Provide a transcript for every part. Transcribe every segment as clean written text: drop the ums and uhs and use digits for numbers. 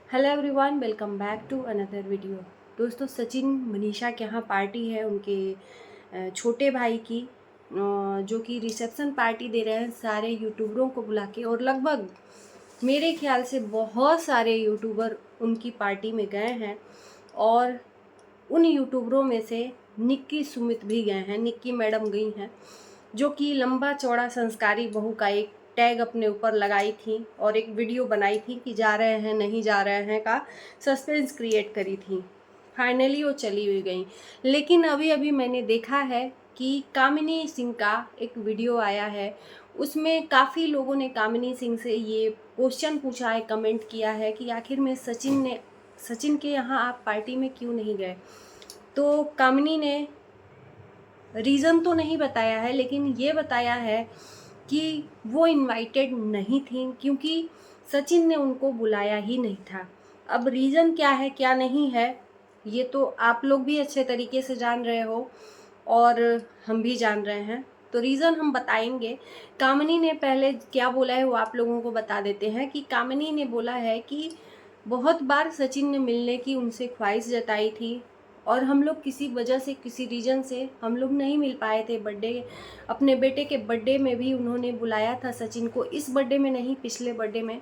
Hello everyone, welcome back to another video. दोस्तों, सचिन मनीषा के यहाँ पार्टी है उनके छोटे भाई की, जो कि रिसेप्शन पार्टी दे रहे हैं सारे यूट्यूबरों को बुला के। और लगभग मेरे ख्याल से बहुत सारे यूट्यूबर उनकी पार्टी में गए हैं और उन यूट्यूबरों में से निक्की सुमित भी गए हैं, निक्की मैडम गई हैं, जो कि लंबा चौड़ा संस्कारी बहू का एक टैग अपने ऊपर लगाई थी और एक वीडियो बनाई थी कि जा रहे हैं नहीं जा रहे हैं का सस्पेंस क्रिएट करी थी। फाइनली वो चली हुई गई। लेकिन अभी अभी मैंने देखा है कि कामिनी सिंह का एक वीडियो आया है, उसमें काफ़ी लोगों ने कामिनी सिंह से ये क्वेश्चन पूछा है, कमेंट किया है कि आखिर में सचिन के यहाँ आप पार्टी में क्यों नहीं गए। तो कामिनी ने रीज़न तो नहीं बताया है, लेकिन ये बताया है कि वो इनवाइटेड नहीं थी क्योंकि सचिन ने उनको बुलाया ही नहीं था। अब रीज़न क्या है क्या नहीं है ये तो आप लोग भी अच्छे तरीके से जान रहे हो और हम भी जान रहे हैं, तो रीज़न हम बताएंगे। कामिनी ने पहले क्या बोला है वो आप लोगों को बता देते हैं कि कामिनी ने बोला है कि बहुत बार सचिन ने मिलने की उनसे ख्वाहिश जताई थी और हम लोग किसी वजह से, किसी रीज़न से हम लोग नहीं मिल पाए थे। बर्थडे, अपने बेटे के बर्थडे में भी उन्होंने बुलाया था सचिन को, इस बर्थडे में नहीं, पिछले बर्थडे में।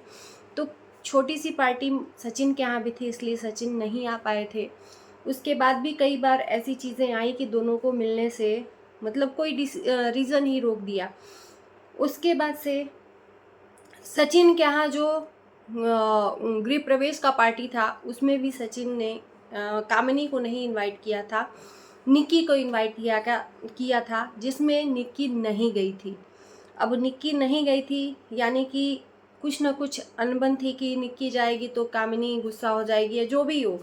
तो छोटी सी पार्टी सचिन के यहाँ भी थी, इसलिए सचिन नहीं आ पाए थे। उसके बाद भी कई बार ऐसी चीज़ें आई कि दोनों को मिलने से मतलब कोई रीज़न ही रोक दिया। उसके बाद से सचिन के यहाँ जो गृह प्रवेश का पार्टी था उसमें भी सचिन ने कामिनी को नहीं इनवाइट किया था, निक्की को इनवाइट किया था, जिसमें निक्की नहीं गई थी। अब निक्की नहीं गई थी यानी कि कुछ ना कुछ अनबन थी कि निक्की जाएगी तो कामिनी गुस्सा हो जाएगी या जो भी हो।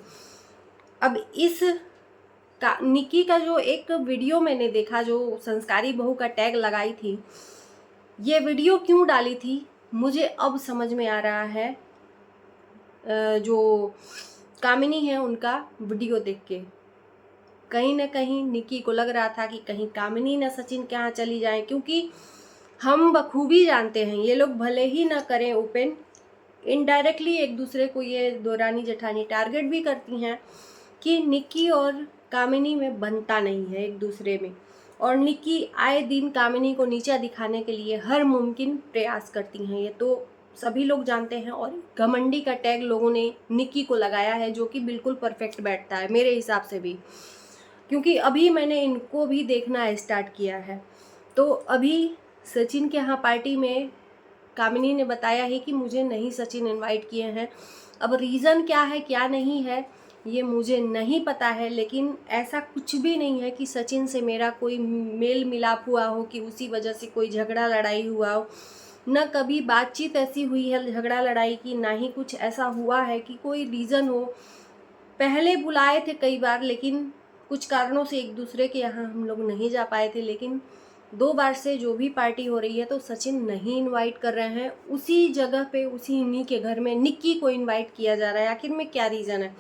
अब निक्की का जो एक वीडियो मैंने देखा, जो संस्कारी बहू का टैग लगाई थी, ये वीडियो क्यों डाली थी मुझे अब समझ में आ रहा है। जो कामिनी है उनका वीडियो देख के कहीं ना कहीं निक्की को लग रहा था कि कहीं कामिनी ना सचिन के यहाँ चली जाए, क्योंकि हम बखूबी जानते हैं ये लोग भले ही ना करें ओपन, इनडायरेक्टली एक दूसरे को ये दौरानी जेठानी टारगेट भी करती हैं कि निक्की और कामिनी में बनता नहीं है एक दूसरे में, और निक्की आए दिन कामिनी को नीचा दिखाने के लिए हर मुमकिन प्रयास करती हैं, ये तो सभी लोग जानते हैं। और घमंडी का टैग लोगों ने निक्की को लगाया है, जो कि बिल्कुल परफेक्ट बैठता है मेरे हिसाब से भी, क्योंकि अभी मैंने इनको भी देखना स्टार्ट किया है। तो अभी सचिन के यहाँ पार्टी में कामिनी ने बताया है कि मुझे नहीं सचिन इनवाइट किए हैं। अब रीज़न क्या है क्या नहीं है ये मुझे नहीं पता है, लेकिन ऐसा कुछ भी नहीं है कि सचिन से मेरा कोई मेल मिलाप हुआ हो कि उसी वजह से कोई झगड़ा लड़ाई हुआ हो। न कभी बातचीत ऐसी हुई है झगड़ा लड़ाई की, ना ही कुछ ऐसा हुआ है कि कोई रीज़न हो। पहले बुलाए थे कई बार, लेकिन कुछ कारणों से एक दूसरे के यहाँ हम लोग नहीं जा पाए थे। लेकिन 2 बार से जो भी पार्टी हो रही है तो सचिन नहीं इनवाइट कर रहे हैं, उसी जगह पे उसी इन्हीं के घर में निक्की को इनवाइट किया जा रहा है। आखिर में क्या रीज़न है?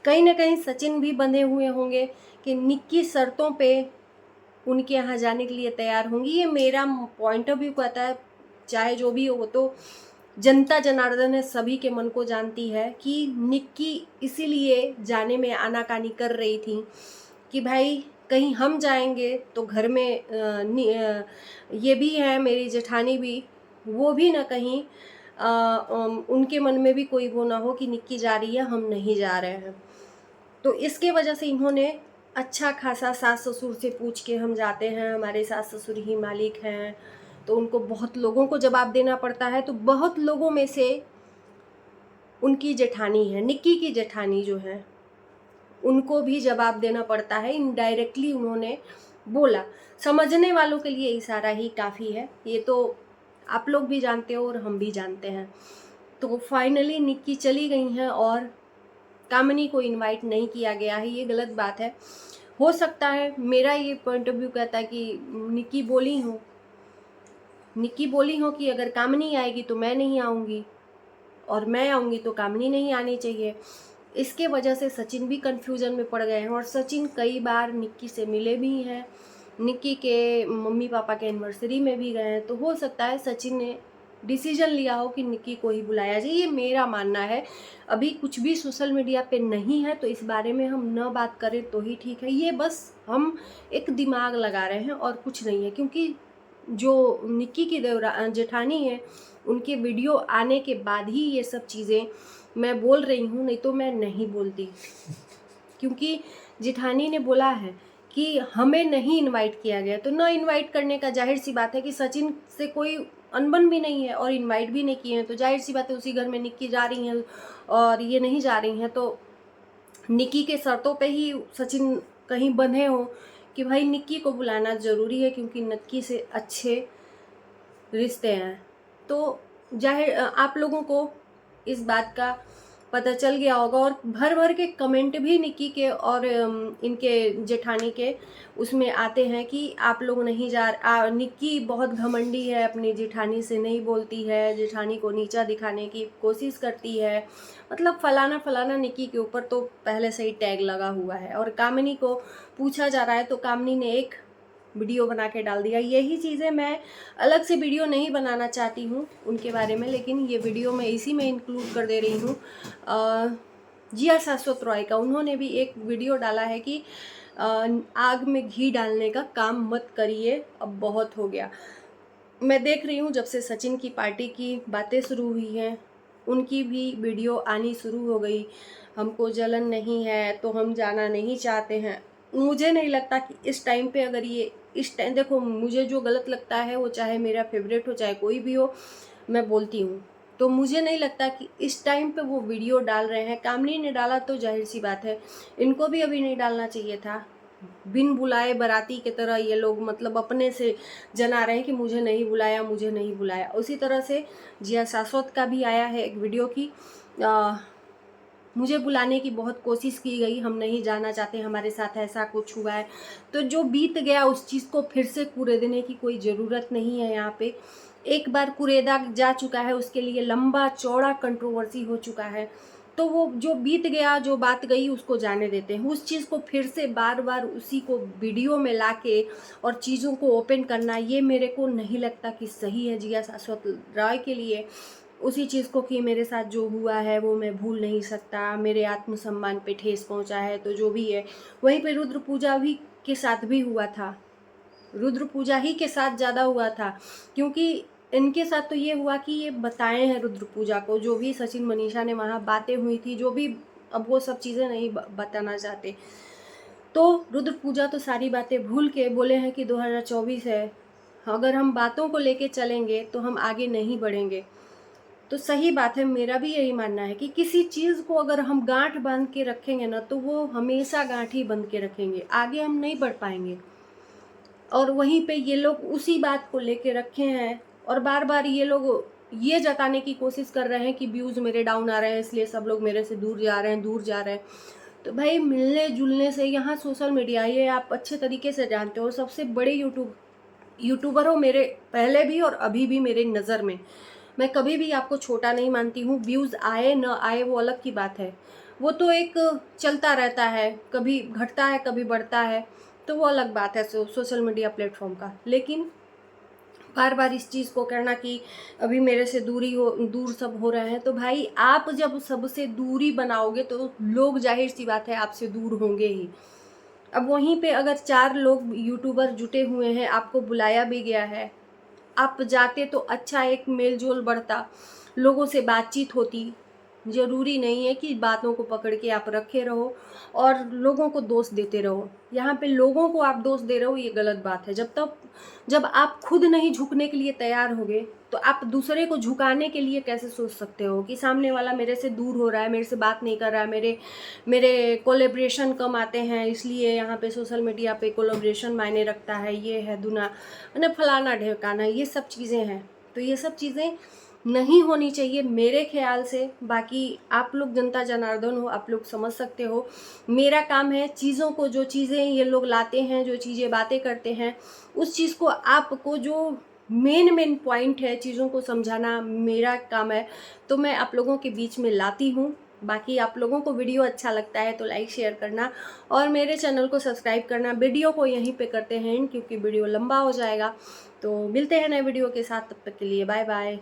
कहीं ना कहीं सचिन भी बंधे हुए होंगे कि निक्की शर्तों पे उनके यहाँ जाने के लिए तैयार होंगी। ये मेरा पॉइंट ऑफ व्यू कहता है, चाहे जो भी हो, वो तो जनता जनार्दन है, सभी के मन को जानती है कि निक्की इसीलिए जाने में आनाकानी कर रही थी कि भाई कहीं हम जाएंगे तो घर में ये भी है मेरी जेठानी भी, वो भी ना कहीं उनके मन में भी कोई वो ना हो कि निक्की जा रही है हम नहीं जा रहे हैं। तो इसके वजह से इन्होंने अच्छा खासा सास ससुर से पूछ के हम जाते हैं, हमारे सास ससुर ही मालिक हैं, तो उनको बहुत लोगों को जवाब देना पड़ता है। तो बहुत लोगों में से उनकी जेठानी है, निक्की की जेठानी जो है, उनको भी जवाब देना पड़ता है। इनडायरेक्टली उन्होंने बोला, समझने वालों के लिए इशारा ही काफ़ी है, ये तो आप लोग भी जानते हो और हम भी जानते हैं। तो फाइनली निक्की चली गई हैं और कामिनी को इनवाइट नहीं किया गया है, ये गलत बात है। हो सकता है, मेरा ये पॉइंट ऑफ व्यू कहता है कि निक्की बोली हो कि अगर कामिनी आएगी तो मैं नहीं आऊँगी और मैं आऊँगी तो कामिनी नहीं आनी चाहिए। इसके वजह से सचिन भी कन्फ्यूज़न में पड़ गए हैं और सचिन कई बार निक्की से मिले भी हैं, निक्की के मम्मी पापा के एनिवर्सरी में भी गए हैं। तो हो सकता है सचिन ने डिसीजन लिया हो कि निक्की को ही बुलाया जाए, ये मेरा मानना है। अभी कुछ भी सोशल मीडिया पे नहीं है तो इस बारे में हम न बात करें तो ही ठीक है। ये बस हम एक दिमाग लगा रहे हैं और कुछ नहीं है, क्योंकि जो निक्की की जेठानी है उनके वीडियो आने के बाद ही ये सब चीज़ें मैं बोल रही हूँ, नहीं तो मैं नहीं बोलती। क्योंकि जेठानी ने बोला है कि हमें नहीं इनवाइट किया गया, तो न इनवाइट करने का जाहिर सी बात है कि सचिन से कोई अनबन भी नहीं है और इनवाइट भी नहीं किए हैं, तो जाहिर सी बात है उसी घर में निक्की जा रही हैं और ये नहीं जा रही हैं, तो निक्की के शर्तों पे ही सचिन कहीं बंधे हों कि भाई निक्की को बुलाना ज़रूरी है क्योंकि निक्की से अच्छे रिश्ते हैं। तो जाहिर आप लोगों को इस बात का पता चल गया होगा, और भर भर के कमेंट भी निक्की के और इनके जेठानी के उसमें आते हैं कि आप लोग नहीं निक्की बहुत घमंडी है, अपनी जेठानी से नहीं बोलती है, जेठानी को नीचा दिखाने की कोशिश करती है, मतलब फलाना फलाना। निक्की के ऊपर तो पहले से ही टैग लगा हुआ है। और कामिनी को पूछा जा रहा है तो कामिनी ने एक वीडियो बना के डाल दिया। यही चीज़ें मैं अलग से वीडियो नहीं बनाना चाहती हूँ उनके बारे में, लेकिन ये वीडियो मैं इसी में इंक्लूड कर दे रही हूँ। जिया शाश्वत रॉय का उन्होंने भी एक वीडियो डाला है कि आग में घी डालने का काम मत करिए, अब बहुत हो गया। मैं देख रही हूँ जब से सचिन की पार्टी की बातें शुरू हुई हैं उनकी भी वीडियो आनी शुरू हो गई। हमको जलन नहीं है तो हम जाना नहीं चाहते हैं। मुझे नहीं लगता कि इस टाइम पे अगर ये इस टाइम, देखो मुझे जो गलत लगता है वो चाहे मेरा फेवरेट हो चाहे कोई भी हो, मैं बोलती हूँ, तो मुझे नहीं लगता कि इस टाइम पे वो वीडियो डाल रहे हैं। कामनी ने डाला तो जाहिर सी बात है इनको भी अभी नहीं डालना चाहिए था। बिन बुलाए बाराती की तरह ये लोग मतलब अपने से जना रहे हैं कि मुझे नहीं बुलाया, मुझे नहीं बुलाया। उसी तरह से जिया शाश्वत का भी आया है एक वीडियो की मुझे बुलाने की बहुत कोशिश की गई, हम नहीं जाना चाहते, हमारे साथ ऐसा कुछ हुआ है। तो जो बीत गया उस चीज़ को फिर से कुरेदने की कोई ज़रूरत नहीं है। यहाँ पे एक बार कुरेदा जा चुका है, उसके लिए लंबा चौड़ा कंट्रोवर्सी हो चुका है, तो वो जो बीत गया, जो बात गई उसको जाने देते हैं। उस चीज़ को फिर से बार बार उसी को वीडियो में लाके और चीज़ों को ओपन करना, ये मेरे को नहीं लगता कि सही है जिया शाश्वत राय के लिए। उसी चीज़ को कि मेरे साथ जो हुआ है वो मैं भूल नहीं सकता, मेरे आत्मसम्मान पे ठेस पहुंचा है, तो जो भी है। वहीं पे रुद्र पूजा भी के साथ भी हुआ था, रुद्र पूजा ही के साथ ज़्यादा हुआ था, क्योंकि इनके साथ तो ये हुआ कि ये बताए हैं रुद्र पूजा को, जो भी सचिन मनीषा ने वहाँ बातें हुई थी, जो भी, अब वो सब चीज़ें नहीं बताना चाहते। तो रुद्र पूजा तो सारी बातें भूल के बोले हैं कि 2024 है, अगर हम बातों को लेके चलेंगे तो हम आगे नहीं बढ़ेंगे। तो सही बात है, मेरा भी यही मानना है कि किसी चीज़ को अगर हम गांठ बांध के रखेंगे ना तो वो हमेशा गांठ ही बंध के रखेंगे, आगे हम नहीं बढ़ पाएंगे। और वहीं पे ये लोग उसी बात को लेके रखे हैं और बार बार ये लोग ये जताने की कोशिश कर रहे हैं कि व्यूज़ मेरे डाउन आ रहे हैं इसलिए सब लोग मेरे से दूर जा रहे हैं, दूर जा रहे हैं। तो भाई मिलने जुलने से, यहाँ सोशल मीडिया ये आप अच्छे तरीके से जानते हो, सबसे बड़े यूट्यूबर हो मेरे पहले भी और अभी भी मेरे नज़र में। मैं कभी भी आपको छोटा नहीं मानती हूँ। व्यूज़ आए न आए वो अलग की बात है, वो तो एक चलता रहता है, कभी घटता है कभी बढ़ता है, तो वो अलग बात है सोशल मीडिया प्लेटफॉर्म का। लेकिन बार बार इस चीज़ को करना कि अभी मेरे से दूर सब हो रहे हैं, तो भाई आप जब सबसे दूरी बनाओगे तो लोग जाहिर सी बात है आपसे दूर होंगे ही। अब वहीं पे अगर 4 लोग यूट्यूबर जुटे हुए हैं, आपको बुलाया भी गया है, आप जाते तो अच्छा एक मेल जोल बढ़ता, लोगों से बातचीत होती। ज़रूरी नहीं है कि बातों को पकड़ के आप रखे रहो और लोगों को दोष देते रहो। यहाँ पे लोगों को आप दोष दे रहे हो, ये गलत बात है। जब आप खुद नहीं झुकने के लिए तैयार होगे तो आप दूसरे को झुकाने के लिए कैसे सोच सकते हो कि सामने वाला मेरे से दूर हो रहा है, मेरे से बात नहीं कर रहा है, मेरे कोलैबोरेशन कम आते हैं इसलिए यहाँ पे सोशल मीडिया पे कोलैबोरेशन मायने रखता है, ये है दुना मतलब फलाना ढेकाना, ये सब चीज़ें हैं। तो ये सब चीज़ें नहीं होनी चाहिए मेरे ख्याल से। बाकी आप लोग जनता जनार्दन हो, आप लोग समझ सकते हो। मेरा काम है चीज़ों को, जो चीज़ें ये लोग लाते हैं, जो चीज़ें बातें करते हैं, उस चीज़ को आपको जो मेन पॉइंट है चीज़ों को समझाना मेरा काम है, तो मैं आप लोगों के बीच में लाती हूँ। बाकी आप लोगों को वीडियो अच्छा लगता है तो लाइक शेयर करना और मेरे चैनल को सब्सक्राइब करना। वीडियो को यहीं पे करते हैं क्योंकि वीडियो लंबा हो जाएगा। तो मिलते हैं नए वीडियो के साथ, तब तक के लिए बाय बाय।